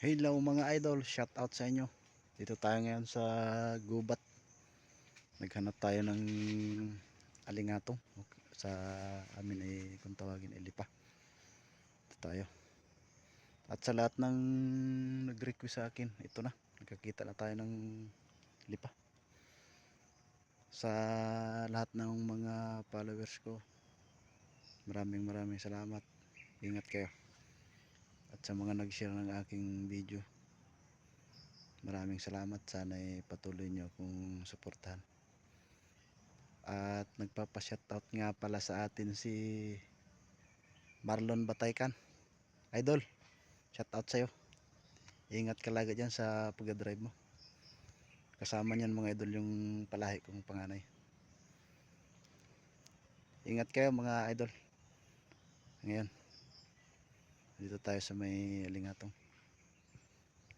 Hello mga idol, shout out sa inyo. Dito tayo ngayon sa gubat. Naghanap tayo ng alingatong. Sa amin ay kung tawagin ay lipa. Dito tayo. At sa lahat ng nag-request sa akin, ito na. Nagkakita na tayo ng lipa. Sa lahat ng mga followers ko, maraming salamat. Ingat kayo. At sa mga nag-share ng aking video, maraming salamat. Sana patuloy nyo akong suportahan. At nagpapa-shoutout nga pala sa atin si Marlon Bataykan. Idol, shoutout sa'yo. Ingat ka lagi dyan sa pag-drive mo. Kasama niyan mga idol yung palahi kong panganay. Ingat kayo mga idol. Ngayon, dito tayo sa may alingatong.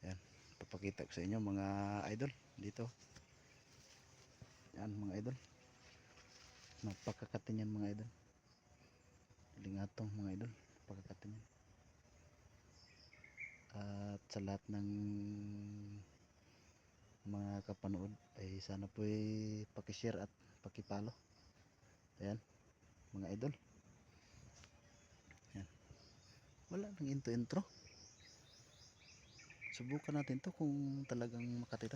Ayan, papakita ko sa inyo mga idol. Dito. Yan mga idol. Napakakatin yan mga idol. Alingatong mga idol. Napakakatin yan. At sa lahat ng mga kapanood ay sana po pakishare at pakipalo. Ayan mga idol. Ayan. Wala nang intro. Subukan natin to kung talagang makatira.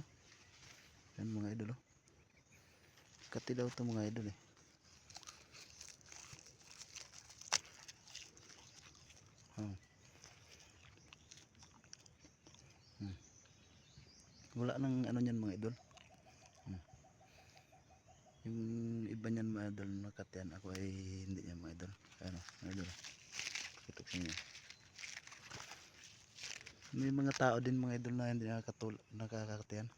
Ayan mga idol. Makati daw to mga idol . Wala nang ano niyan mga idol. Yung iba niyan mga idol nakatiyan, ako ay hindi niyan mga idol. Ano mga idol. Ito sa inyo. May mga tao din mga idol na hindi nakakatiyan.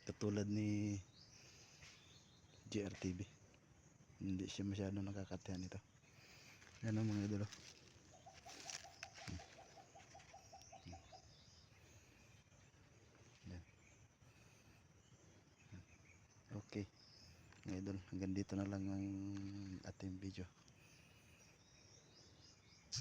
Katulad ni GRTV. Hindi siya masyado nakakatiyan ito. Yan ang mga idol. Okay mga idol, hanggang dito na lang ang ating video.